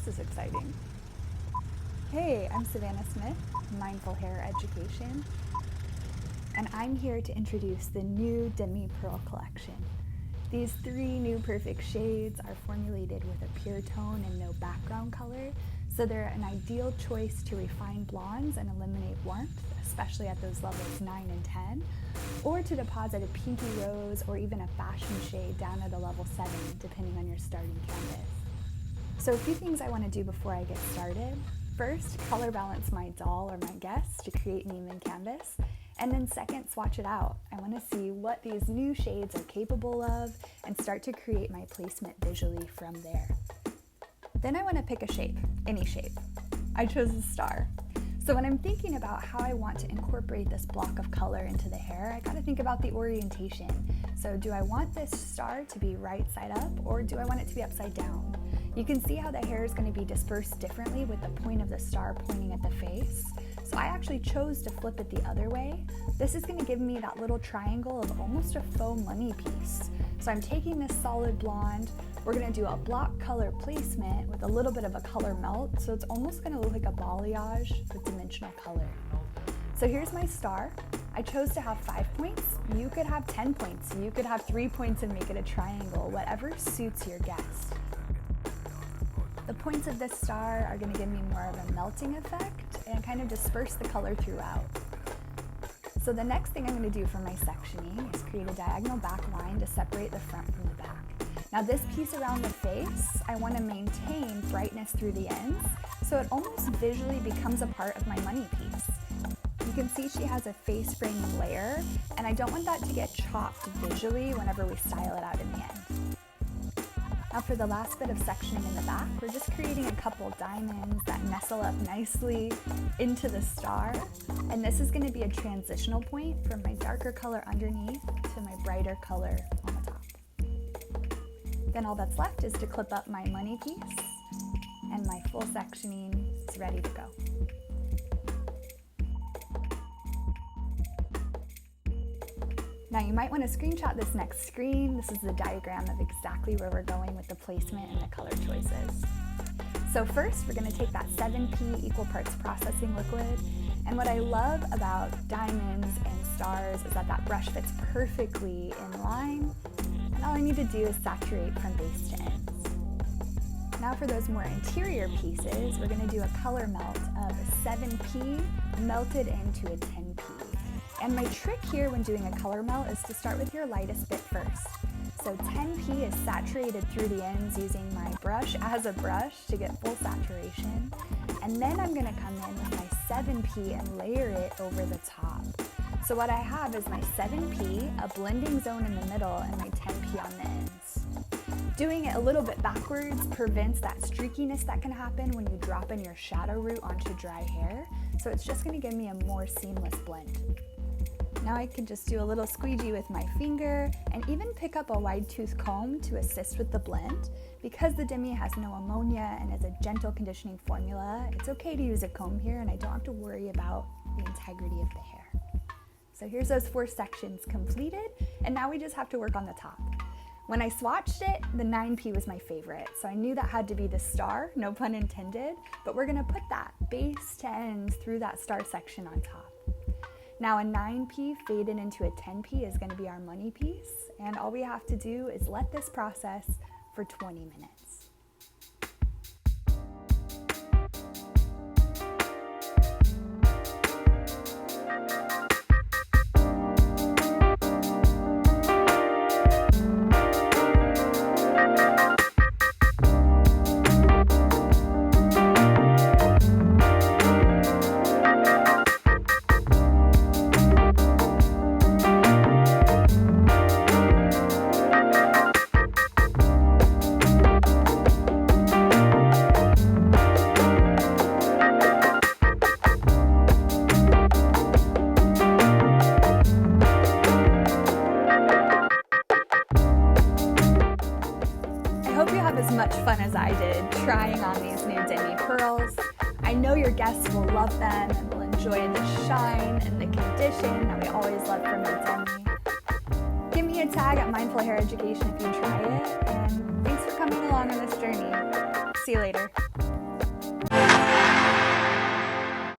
this is exciting. Hey, I'm Savanna Smith, Mindful Hair Education, and I'm here to introduce the new Demi Pearl collection. These 3 new perfect shades are formulated with a pure tone and no background color, so they're an ideal choice to refine blondes and eliminate warmth, especially at those levels 9 and 10, or to deposit a pinky rose or even a fashion shade down at a level 7, depending on your starting canvas. So a few things I want to do before I get started. First, color balance my doll or my guest to create an even canvas. And then second, swatch it out. I want to see what these new shades are capable of and start to create my placement visually from there. Then I want to pick a shape, any shape. I chose a star. So when I'm thinking about how I want to incorporate this block of color into the hair, I got to think about the orientation. So do I want this star to be right side up or do I want it to be upside down? You can see how the hair is going to be dispersed differently with the point of the star pointing at the face. So I actually chose to flip it the other way. This is going to give me that little triangle of almost a faux money piece. So I'm taking this solid blonde, we're going to do a block color placement with a little bit of a color melt, so it's almost going to look like a balayage with dimensional color. So here's my star. I chose to have 5 points. You could have 10 points. You could have 3 points and make it a triangle, whatever suits your guest. The points of this star are going to give me more of a melting effect and kind of disperse the color throughout. So the next thing I'm going to do for my sectioning is create a diagonal back line to separate the front from the back. Now this piece around the face, I want to maintain brightness through the ends, so it almost visually becomes a part of my money piece. You can see she has a face framing layer, and I don't want that to get chopped visually whenever we style it out in the end. Now for the last bit of sectioning in the back, we're just creating a couple diamonds that nestle up nicely into the star. And this is going to be a transitional point from my darker color underneath to my brighter color on the top. Then all that's left is to clip up my money piece, and my full sectioning is ready to go. Now you might want to screenshot this next screen. This is the diagram of exactly where we're going with the placement and the color choices. So first, we're going to take that 7P equal parts processing liquid. And what I love about diamonds and stars is that that brush fits perfectly in line. And all I need to do is saturate from base to ends. Now for those more interior pieces, we're going to do a color melt of a 7P melted into a 10P. And my trick here when doing a color melt is to start with your lightest bit first. So 10P is saturated through the ends using my brush as a brush to get full saturation. And then I'm going to come in with my 7P and layer it over the top. So what I have is my 7P, a blending zone in the middle, and my 10P on the ends. Doing it a little bit backwards prevents that streakiness that can happen when you drop in your shadow root onto dry hair. So it's just going to give me a more seamless blend. Now I can just do a little squeegee with my finger and even pick up a wide tooth comb to assist with the blend. Because the Demi has no ammonia and is a gentle conditioning formula, it's okay to use a comb here and I don't have to worry about the integrity of the hair. So here's those 4 sections completed, and now we just have to work on the top. When I swatched it, the 9P was my favorite, so I knew that had to be the star, no pun intended, but we're gonna put that base to ends through that star section on top. Now a 9P faded into a 10P is going to be our money piece, and all we have to do is let this process for 20 minutes. I hope you have as much fun as I did trying on these new Demi pearls. I know your guests will love them and will enjoy the shine and the condition that we always love from the Demi. Give me a tag at Mindful Hair Education if you try it, and thanks for coming along on this journey. See you later.